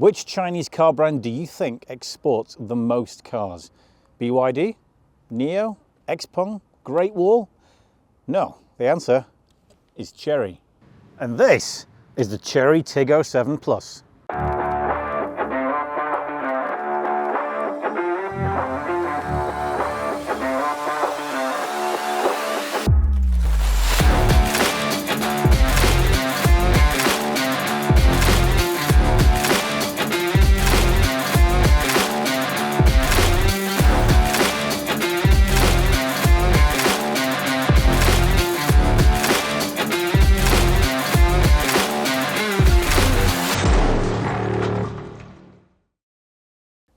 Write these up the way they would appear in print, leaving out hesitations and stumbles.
Which Chinese car brand do you think exports the most cars? BYD? NIO? XPeng? Great Wall? No, the answer is Chery. And this is the Chery Tiggo 7 Plus.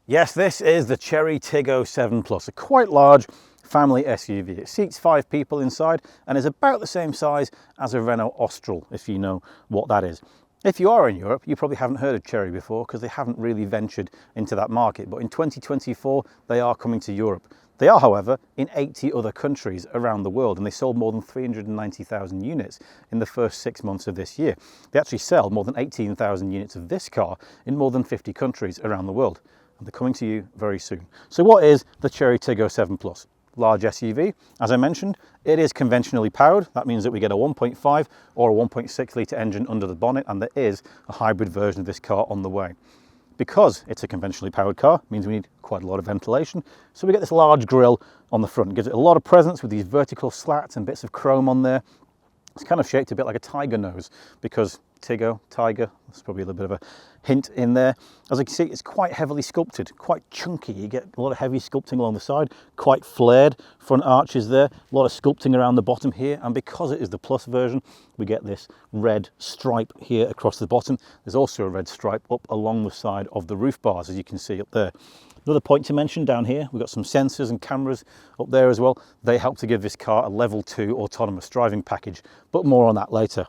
Yes, this is the Chery Tiggo 7 Plus, a quite large family SUV. It seats 5 people inside and is about the same size as a Renault Austral, if you know what that is. If you are in Europe, you probably haven't heard of Chery before because they haven't really ventured into that market. But in 2024, they are coming to Europe. They are, however, in 80 other countries around the world, and they sold more than 390,000 units in the first 6 months of this year. They actually sell more than 18,000 units of this car in more than 50 countries around the world. And they're coming to you very soon. So what is the Chery Tiggo 7 Plus? Large SUV. As I mentioned, it is conventionally powered. That means that we get a 1.5 or a 1.6 litre engine under the bonnet, and there is a hybrid version of this car on the way. Because it's a conventionally powered car, it means we need quite a lot of ventilation. So we get this large grille on the front. It gives it a lot of presence with these vertical slats and bits of chrome on there. It's kind of shaped a bit like a tiger nose because Tiggo, tiger, that's probably a little bit of a hint in there. As you can see, it's quite heavily sculpted, quite chunky. You get a lot of heavy sculpting along the side, quite flared front arches there, a lot of sculpting around the bottom here. And because it is the Plus version, we get this red stripe here across the bottom. There's also a red stripe up along the side of the roof bars, as you can see up there. Another point to mention down here, we've got some sensors and cameras up there as well. They help to give this car a level 2 autonomous driving package, but more on that later.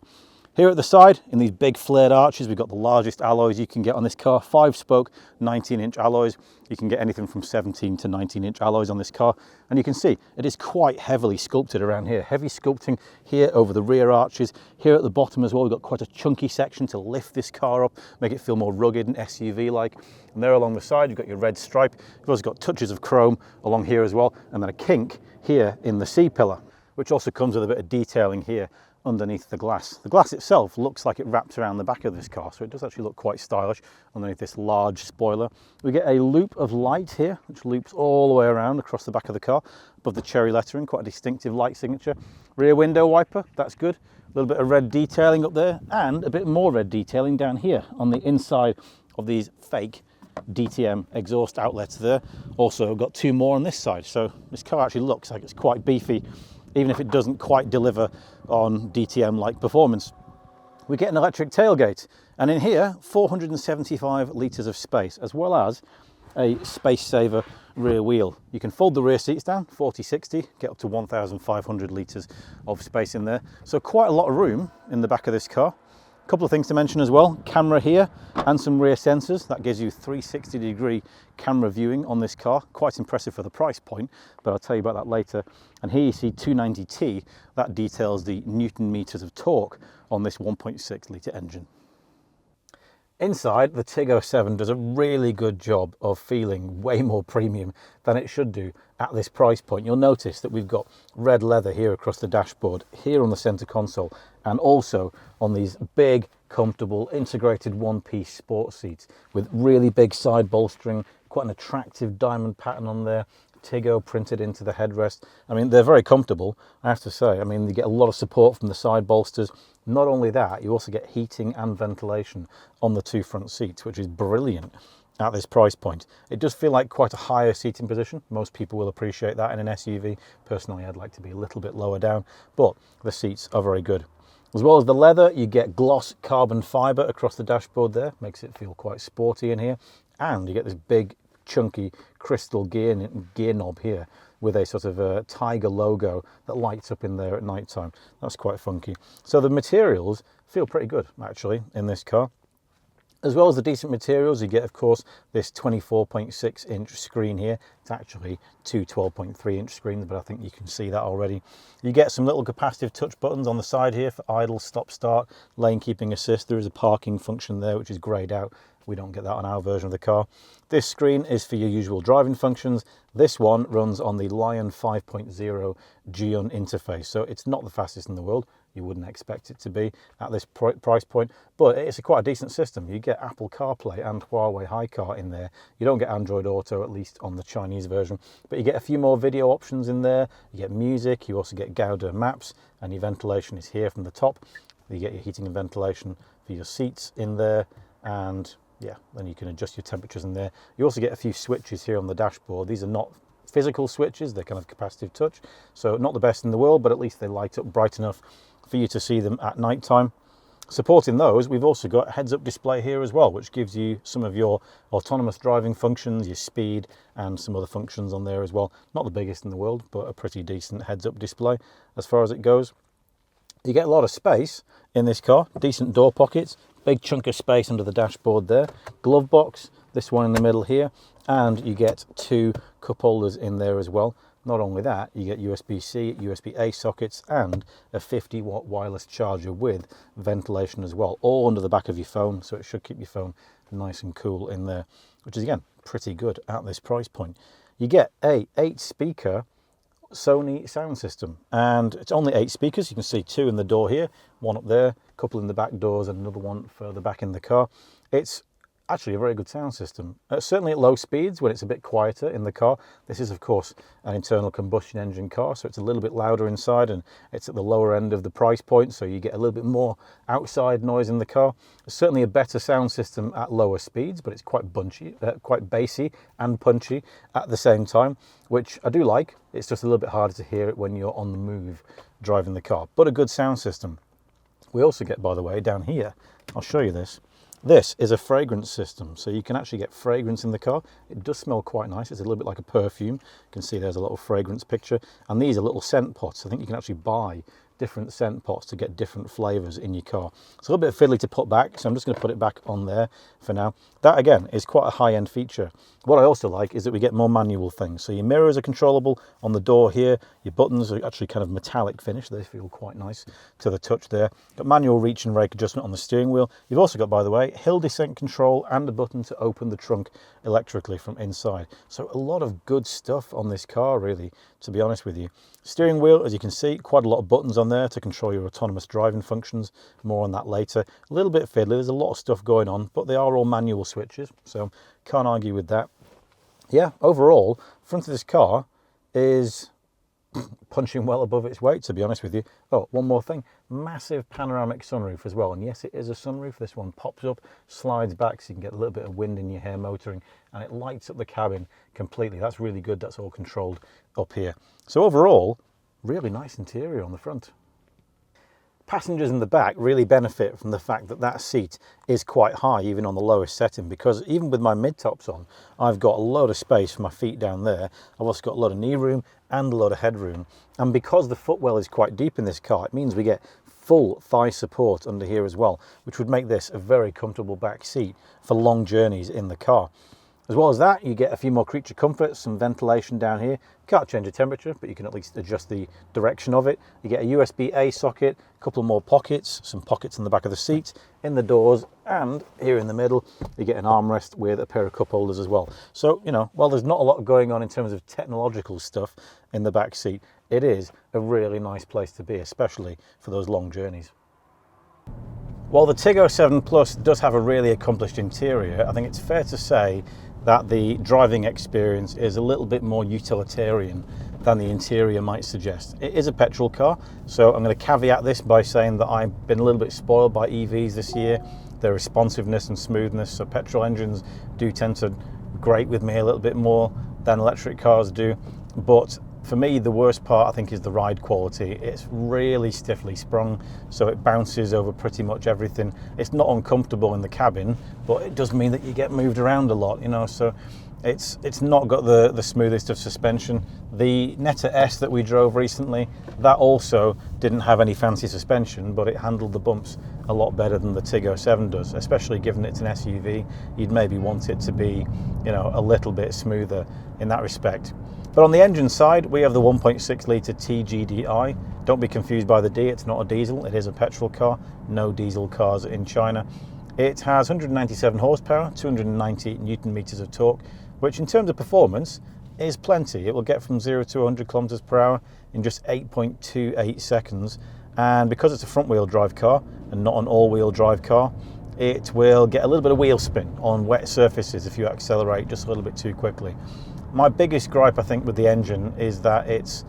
Here at the side, in these big flared arches, we've got the largest alloys you can get on this car, 5-spoke, 19-inch alloys. You can get anything from 17 to 19-inch alloys on this car. And you can see it is quite heavily sculpted around here. Heavy sculpting here over the rear arches. Here at the bottom as well, we've got quite a chunky section to lift this car up, make it feel more rugged and SUV-like. And there along the side, you've got your red stripe. You've also got touches of chrome along here as well, and then a kink here in the C-pillar, which also comes with a bit of detailing here underneath the glass. The glass itself looks like it wraps around the back of this car, so it does actually look quite stylish underneath this large spoiler. We get a loop of light here, which loops all the way around across the back of the car, above the Chery lettering, quite a distinctive light signature. Rear window wiper, that's good. A little bit of red detailing up there, and a bit more red detailing down here on the inside of these fake DTM exhaust outlets there. Also got 2 more on this side, so this car actually looks like it's quite beefy, even if it doesn't quite deliver on DTM-like performance. We get an electric tailgate, and in here, 475 litres of space, as well as a space-saver rear wheel. You can fold the rear seats down, 40-60, get up to 1,500 litres of space in there. So quite a lot of room in the back of this car. A couple of things to mention as well, camera here and some rear sensors. That gives you 360-degree camera viewing on this car. Quite impressive for the price point, but I'll tell you about that later. And here you see 290T, that details the Newton meters of torque on this 1.6 litre engine. Inside, the Tiggo 7 does a really good job of feeling way more premium than it should do at this price point. You'll notice that we've got red leather here across the dashboard, here on the center console, and also on these big, comfortable, integrated one-piece sports seats with really big side bolstering, quite an attractive diamond pattern on there, Tiggo printed into the headrest. I mean, they're very comfortable, I have to say. I mean, you get a lot of support from the side bolsters. Not only that, you also get heating and ventilation on the 2 front seats, which is brilliant at this price point. It does feel like quite a higher seating position. Most people will appreciate that in an SUV. Personally, I'd like to be a little bit lower down, but the seats are very good. As well as the leather, you get gloss carbon fibre across the dashboard there. Makes it feel quite sporty in here. And you get this big, chunky crystal gear knob here with a sort of a tiger logo that lights up in there at night time. That's quite funky. So the materials feel pretty good actually in this car. As well as the decent materials, you get, of course, this 24.6-inch screen here. It's actually 2 12.3-inch screens, but I think you can see that already. You get some little capacitive touch buttons on the side here for idle, stop, start, lane keeping assist. There is a parking function there, which is greyed out, We don't get that on our version of the car. This screen is for your usual driving functions. This one runs on the Lion 5.0 Geon interface, so it's not the fastest in the world. You wouldn't expect it to be at this price point, but it's quite a decent system. You get Apple CarPlay and Huawei HiCar in there. You don't get Android Auto, at least on the Chinese version, but you get a few more video options in there. You get music, you also get Gauda maps, and your ventilation is here from the top. You get your heating and ventilation for your seats in there, and yeah, then you can adjust your temperatures in there. You also get a few switches here on the dashboard. These are not physical switches, they're kind of capacitive touch, so not the best in the world, but at least they light up bright enough for you to see them at night time. Supporting those, we've also got a heads-up display here as well, which gives you some of your autonomous driving functions, your speed, and some other functions on there as well. Not the biggest in the world, but a pretty decent heads-up display as far as it goes. You get a lot of space in this car, decent door pockets, big chunk of space under the dashboard there, glove box, this one in the middle here, and you get 2 cup holders in there as well. Not only that, you get USB-C, USB-A sockets, and a 50-watt wireless charger with ventilation as well, all under the back of your phone, so it should keep your phone nice and cool in there, which is, again, pretty good at this price point. You get a 8-speaker Sony sound system, and it's only 8 speakers. You can see 2 in the door here, 1 up there, a couple in the back doors, and another one further back in the car. It's actually a very good sound system, certainly at low speeds when it's a bit quieter in the car. This is of course an internal combustion engine car, so it's a little bit louder inside, and it's at the lower end of the price point, so you get a little bit more outside noise in the car. It's certainly a better sound system at lower speeds, but it's quite bunchy, quite bassy and punchy at the same time, which I do like. It's just a little bit harder to hear it when you're on the move driving the car, but a good sound system. We also get, by the way, down here, I'll show you this. This is a fragrance system, so you can actually get fragrance in the car. It does smell quite nice. It's a little bit like a perfume. You can see there's a little fragrance picture, and these are little scent pots. I think you can actually buy different scent pots to get different flavors in your car. It's a little bit fiddly to put back, so I'm just going to put it back on there for now. That again is quite a high-end feature. What I also like is that we get more manual things. So your mirrors are controllable on the door here. Your buttons are actually kind of metallic finish. They feel quite nice to the touch there. Got manual reach and rake adjustment on the steering wheel. You've also got, by the way, hill descent control and a button to open the trunk electrically from inside. So a lot of good stuff on this car, really, to be honest with you. Steering wheel, as you can see, quite a lot of buttons on there to control your autonomous driving functions. More on that later. A little bit fiddly, there's a lot of stuff going on, but they are all manual switches, so can't argue with that. Yeah, overall, front of this car is punching well above its weight, to be honest with you. Oh, one more thing, massive panoramic sunroof as well, and yes, it is a sunroof. This one pops up, slides back, so you can get a little bit of wind in your hair motoring, and it lights up the cabin completely. That's really good. That's all controlled up here. So overall, really nice interior on the front. Passengers in the back really benefit from the fact that that seat is quite high, even on the lowest setting, because even with my mid-tops on, I've got a load of space for my feet down there. I've also got a lot of knee room and a lot of headroom. And because the footwell is quite deep in this car, it means we get full thigh support under here as well, which would make this a very comfortable back seat for long journeys in the car. As well as that, you get a few more creature comforts, some ventilation down here. Can't change the temperature, but you can at least adjust the direction of it. You get a USB-A socket, a couple more pockets, some pockets in the back of the seats, in the doors, and here in the middle, you get an armrest with a pair of cup holders as well. So, you know, while there's not a lot going on in terms of technological stuff in the back seat, it is a really nice place to be, especially for those long journeys. While the Tiggo 7 Plus does have a really accomplished interior, I think it's fair to say that the driving experience is a little bit more utilitarian than the interior might suggest. It is a petrol car, so I'm going to caveat this by saying that I've been a little bit spoiled by EVs this year, their responsiveness and smoothness, so petrol engines do tend to grate with me a little bit more than electric cars do. But for me, the worst part, I think, is the ride quality. It's really stiffly sprung, so it bounces over pretty much everything. It's not uncomfortable in the cabin, but it does mean that you get moved around a lot, you know, so it's not got the smoothest of suspension. The Netta S that we drove recently, that also didn't have any fancy suspension, but it handled the bumps a lot better than the Tiggo 7 does, especially given it's an SUV. You'd maybe want it to be, you know, a little bit smoother in that respect. But on the engine side, we have the 1.6 litre TGDI. Don't be confused by the D, it's not a diesel, it is a petrol car. No diesel cars in China. It has 197 horsepower, 290 newton meters of torque, which in terms of performance is plenty. It will get from 0 to 100 kilometers per hour in just 8.28 seconds. And because it's a front wheel drive car and not an all wheel drive car, it will get a little bit of wheel spin on wet surfaces if you accelerate just a little bit too quickly. My biggest gripe, I think, with the engine is that it's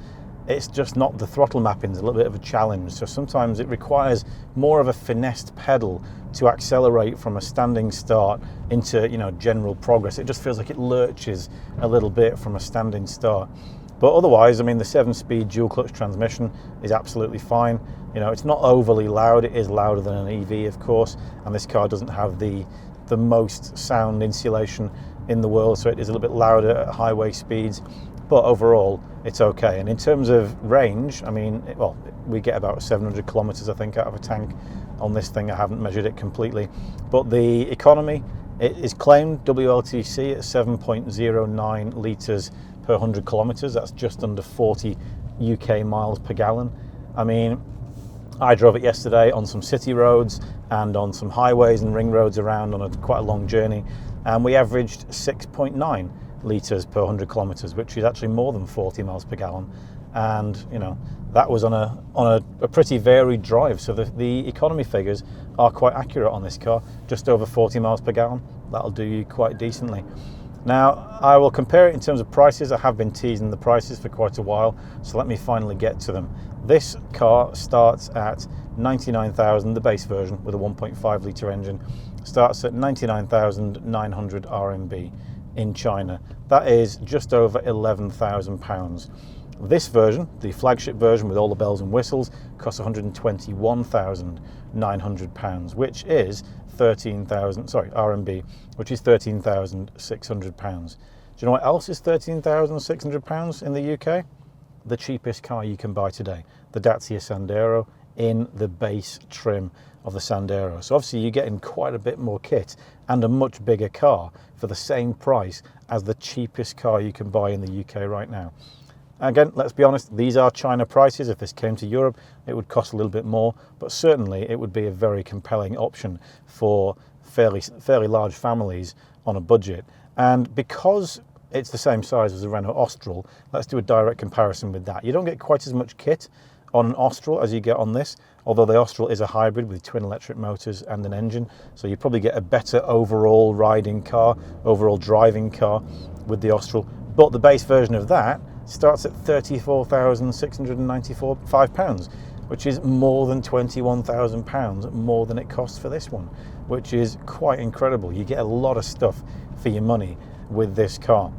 just not, the throttle mapping is a little bit of a challenge. So sometimes it requires more of a finessed pedal to accelerate from a standing start into, you know, general progress. It just feels like it lurches a little bit from a standing start. But otherwise, I mean, the 7-speed dual clutch transmission is absolutely fine. You know, it's not overly loud. It is louder than an EV, of course, and this car doesn't have the most sound insulation in the world, so it is a little bit louder at highway speeds. But overall, it's okay. And in terms of range, I mean, well, we get about 700 kilometers, I think, out of a tank on this thing. I haven't measured it completely. But the economy, it is claimed WLTC at 7.09 litres per 100 kilometers. That's just under 40 UK miles per gallon. I mean, I drove it yesterday on some city roads and on some highways and ring roads around on quite a long journey, and we averaged 6.9 litres per 100 kilometers, which is actually more than 40 miles per gallon. And you know, that was on a pretty varied drive. So the economy figures are quite accurate on this car, just over 40 miles per gallon. That'll do you quite decently. Now, I will compare it in terms of prices. I have been teasing the prices for quite a while, so let me finally get to them. This car starts at 99,000, the base version with a 1.5 litre engine, starts at 99,900 RMB in China. That is just over £11,000. This version, the flagship version with all the bells and whistles, costs £121,900, which is RMB, which is £13,600. Do you know what else is £13,600 in the UK? The cheapest car you can buy today, the Dacia Sandero in the base trim of the Sandero. So obviously you're getting quite a bit more kit and a much bigger car for the same price as the cheapest car you can buy in the UK right now. Again, let's be honest, these are China prices. If this came to Europe, it would cost a little bit more, but certainly it would be a very compelling option for fairly large families on a budget. And because it's the same size as a Renault Austral, let's do a direct comparison with that. You don't get quite as much kit on an Austral as you get on this, although the Austral is a hybrid with twin electric motors and an engine, so you probably get a better overall riding car, overall driving car with the Austral. But the base version of that starts at £34,695, which is more than £21,000 more than it costs for this one, which is quite incredible. You get a lot of stuff for your money with this car.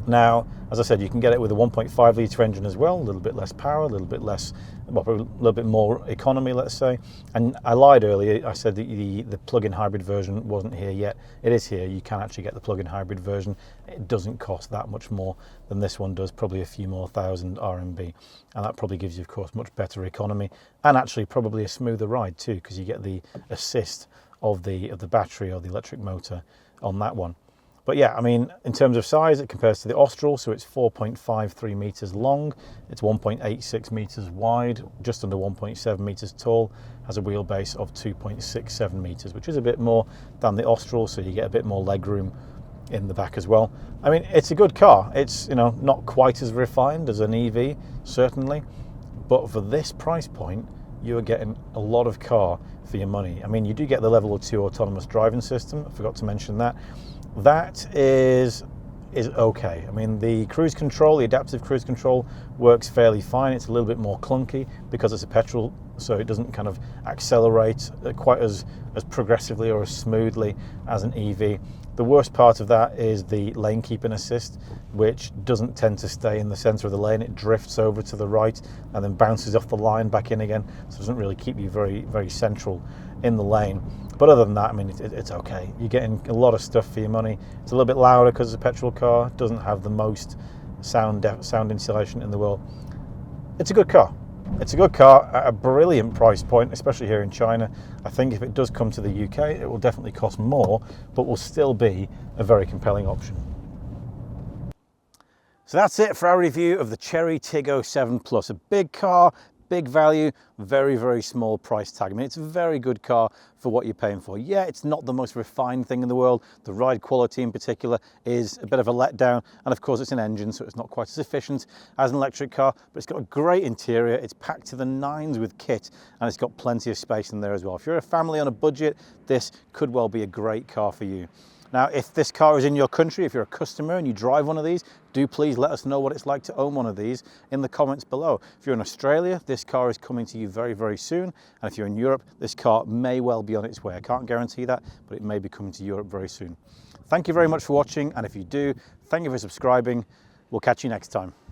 Now, as I said, you can get it with a 1.5 litre engine as well, a little bit less power, a little bit less, well, a little bit more economy, let's say. And I lied earlier, I said that the plug-in hybrid version wasn't here yet. It is here. You can actually get the plug-in hybrid version. It doesn't cost that much more than this one does, probably a few more thousand RMB. And that probably gives you, of course, much better economy and actually probably a smoother ride too, because you get the assist of the battery or the electric motor on that one. But yeah, I mean, in terms of size, it compares to the Austral, so it's 4.53 metres long, it's 1.86 metres wide, just under 1.7 metres tall, has a wheelbase of 2.67 metres, which is a bit more than the Austral, so you get a bit more legroom in the back as well. I mean, it's a good car. It's, you know, not quite as refined as an EV, certainly, but for this price point, you are getting a lot of car for your money. I mean, you do get the level 2 autonomous driving system, I forgot to mention that. That is okay. I mean, the cruise control, the adaptive cruise control works fairly fine. It's a little bit more clunky because it's a petrol, so it doesn't kind of accelerate quite as progressively or as smoothly as an EV. The worst part of that is the lane keeping assist, which doesn't tend to stay in the center of the lane. It drifts over to the right and then bounces off the line back in again, so it doesn't really keep you very, very central in the lane. But other than that, I mean, it's okay. You're getting a lot of stuff for your money. It's a little bit louder because it's a petrol car. It doesn't have the most sound insulation in the world. It's a good car. It's a good car at a brilliant price point, especially here in China. I think if it does come to the UK, it will definitely cost more, but will still be a very compelling option. So that's it for our review of the Chery Tiggo 7 Plus. A big car, Big value, very, very small price tag. I mean, it's a very good car for what you're paying for. Yeah, it's not the most refined thing in the world. The ride quality in particular is a bit of a letdown. And of course, it's an engine, so it's not quite as efficient as an electric car, but it's got a great interior. It's packed to the nines with kit, and it's got plenty of space in there as well. If you're a family on a budget, this could well be a great car for you. Now, if this car is in your country, if you're a customer and you drive one of these, do please let us know what it's like to own one of these in the comments below. If you're in Australia, this car is coming to you very, very soon. And if you're in Europe, this car may well be on its way. I can't guarantee that, but it may be coming to Europe very soon. Thank you very much for watching. And if you do, thank you for subscribing. We'll catch you next time.